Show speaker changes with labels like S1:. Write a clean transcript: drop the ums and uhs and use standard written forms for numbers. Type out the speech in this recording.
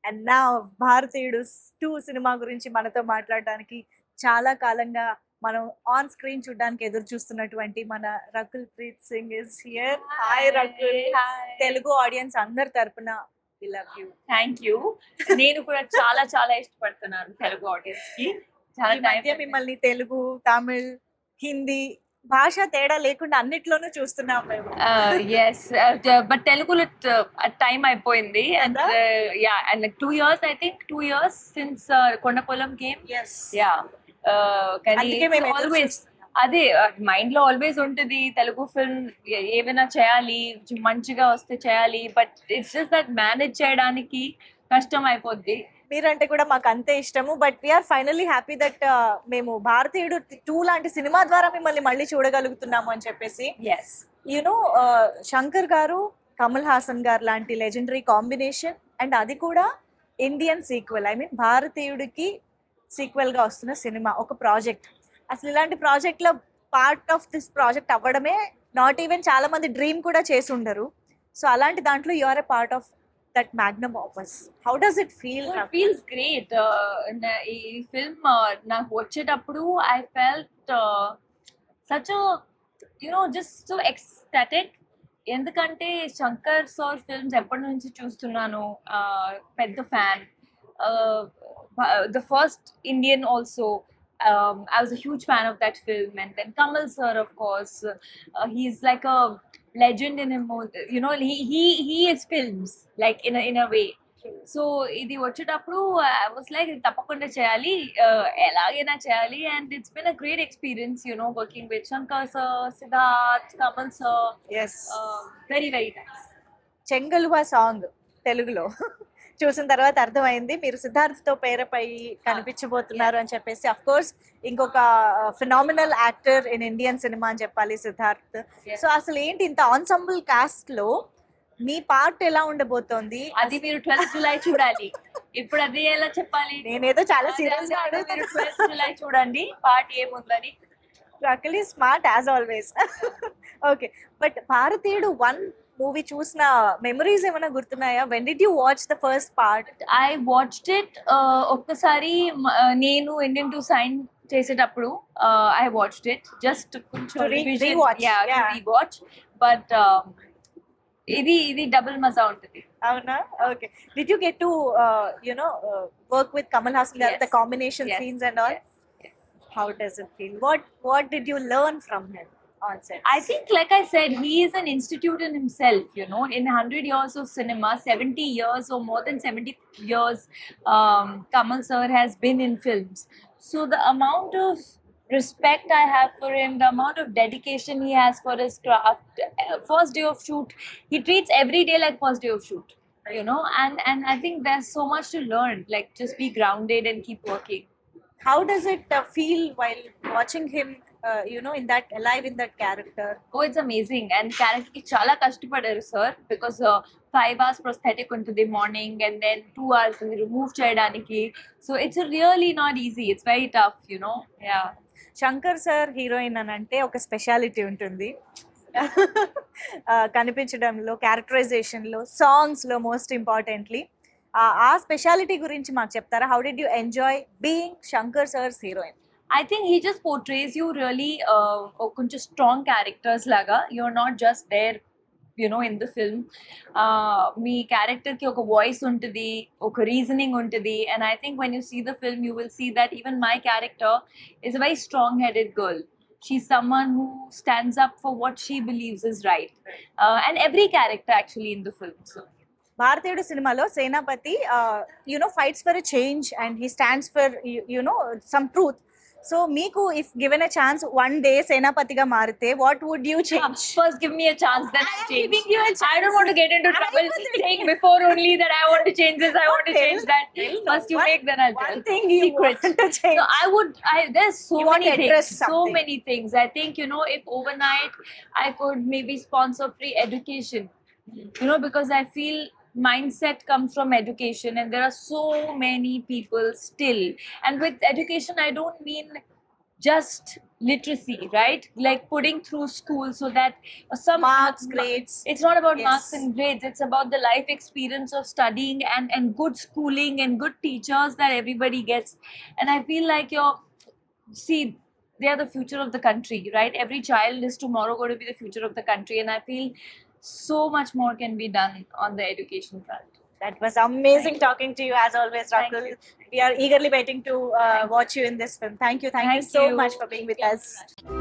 S1: And నా భారతీయుడు 2 cinema గురించి మనతో మాట్లాడడానికి చాలా కాలంగా మనం ఆన్ స్క్రీన్ చూడడానికి ఎదురు చూస్తున్నటువంటి మన Rakul Preet Singh is here. Hi Rakul. Telugu audience అందరి తరపున we love you.
S2: Thank you. నేను కూడా చాలా చాలా ఇష్టపడుతున్నాను తెలుగు ఆడియన్స్ కి. చాలా
S1: ఈ మధ్య మిమ్మల్ని తెలుగు, తమిళ్, హిందీ భాష తేడా లేకుండా అన్నిట్లోనూ చూస్తున్నాం మేము.
S2: ఎస్ బట్ తెలుగులో టైం అయిపోయింది and yeah and 2 years I think 2 years since Kondapolam came.
S1: Yes.
S2: Yeah కానీ
S1: అందుకే మేము ఎదురు
S2: ఆల్వేస్
S1: చూస్తున్నాం.
S2: అదే మైండ్ లో ఆల్వేస్ ఉంటుంది తెలుగు ఫిల్మ్ ఏమైనా చేయాలి మంచిగా వస్తే చేయాలి but it's just that manage చేయడానికి కష్టం అయిపోద్ది.
S1: మీరంటే కూడా మాకు అంతే ఇష్టము. But we're finally happy that మేము భారతీయుడు 2 లాంటి సినిమా ద్వారా మిమ్మల్ని మళ్ళీ చూడగలుగుతున్నాము అని చెప్పేసి.
S2: ఎస్
S1: యూనో శంకర్ గారు, కమల్ హాసన్ గారు లాంటి లెజెండరీ కాంబినేషన్ అండ్ అది కూడా ఇండియన్ సీక్వెల్. ఐ మీన్ భారతీయుడికి సీక్వెల్ గా వస్తున్న సినిమా, ఒక ప్రాజెక్ట్. అసలు ఇలాంటి ప్రాజెక్ట్ లో పార్ట్ ఆఫ్ దిస్ ప్రాజెక్ట్ అవ్వడమే నాట్ ఈవెన్ చాలా మంది డ్రీమ్ కూడా చేసి ఉండరు. సో అలాంటి దాంట్లో you are a part of that magnum opus. How does it feel?
S2: It feels great. ఈ ఫిల్మ్ నాకు వచ్చేటప్పుడు I felt such just so ecstatic. ఎందుకంటే శంకర్ సార్ ఫిల్మ్స్ ఎప్పటి నుంచి చూస్తున్నాను, పెద్ద fan. The first Indian also, I was a huge fan of that film. And then Kamal sir, of course, he's like a legend in him. He is films like in a way. So ఇది వచ్చేటప్పుడు I was like తప్పకుండా చేయాలి, ఎలాగైనా చేయాలి. And it's been a great experience, working with Shankar sir, Siddharth, Kamal sir.
S1: Yes.
S2: Very very nice.
S1: Chengaluva song తెలుగులో చూసిన తర్వాత అర్థమైంది మీరు సిద్ధార్థ్ తో పేరపై కనిపించబోతున్నారు అని చెప్పేసి. అఫ్ కోర్స్ ఇంకొక phenomenal actor in Indian cinema అని చెప్పాలి సిద్ధార్థ్. సో అసలు ఏంటి ఇంత ఆన్సంబుల్ కాస్ట్ లో మీ పార్ట్ ఎలా ఉండబోతోంది?
S2: అది మీరు 12th July చూడాలి. ఇప్పుడు అది ఎలా చెప్పాలి?
S1: నేనేదో చాలా సీరియస్ గా
S2: మీరు 12th July చూడండి పార్ట్ ఏముందని.
S1: Rakul is smart as always. Okay, but Bharateeyudu 1 movie చూసిన మెమరీస్ ఏమైనా గుర్తున్నాయా? When did you watch the first part?
S2: I watched it ఒక్కసారి నేను ఇండియన్ టు సైన్ చేసేటప్పుడు ఐ వాచ్డ్ ఇట్ జస్ట్ కొంచెం రీవాచ్. బట్ ఇది డబుల్ మజా ఉంటుంది.
S1: అవునా? Okay. Did you get to work with Kamal Haasan garu, the combination scenes and all? How does it feel? What did you learn from him on set?
S2: I think, like I said, he is an institute in himself. In 100 years of cinema, 70 years or more than 70 years, Kamal sir has been in films. So the amount of respect I have for him, the amount of dedication he has for his craft, first day of shoot, he treats every day like first day of shoot. And I think there's so much to learn. Like, just be grounded and keep working.
S1: How does it feel while watching him in that alive in that character?
S2: Oh, it's amazing. And character ki chala kashtapadaaru sir, because 5 hours prosthetic untadi morning and then 2 hours remove cheyadaniki. So it's really not easy. It's very tough, Yeah.
S1: Shankar sir heroine అని అంటే ఒక speciality ఉంటుంది. కనిపించడంలో, క్యారెక్టరైజేషన్లో, సాంగ్స్లో most importantly. ఆ speciality గురించి మాకు చెప్తారా? How did you enjoy being Shankar sir's heroine?
S2: I think he just portrays you really కొంచెం strong characters laga. You're not just there, in the film. Me character ki oka voice untadi, oka reasoning untadi. And I think when you see the film, you will see that even my character is a very strong-headed girl. She's someone who stands up for what she believes is right. And every character actually in the film. So
S1: Bharateeyudu సినిమాలో Senapathi fights for a change and he stands for some truth. So మీకు if given a chance one day సేనాపతిగా మారితే what would you change?
S2: First give me a chance, then I'll change. I don't want to get into trouble saying before only that I want to change this, I want to change that. First you make, then I'll tell.
S1: One thing you want to change.
S2: No, there's so
S1: You want
S2: many
S1: to address
S2: things. So
S1: something.
S2: many things. I think, if overnight I could maybe sponsor free education. Because I feel mindset comes from education, and there are so many people still. And with education, I don't mean just literacy, right? Like putting through school so that some
S1: Marks, grades.
S2: it's not about
S1: Yes.
S2: marks and grades, it's about the life experience of studying and good schooling and good teachers that everybody gets. And I feel like see, they are the future of the country, right? Every child is tomorrow going to be the future of the country, and I feel so much more can be done on the education front.
S1: That was amazing talking to you as always,
S2: Thank
S1: Rakul.
S2: you.
S1: We are eagerly waiting to watch you in this film. Thank you. Thank you
S2: Thank
S1: so
S2: you.
S1: much for being with
S2: Thank you
S1: us.
S2: so much.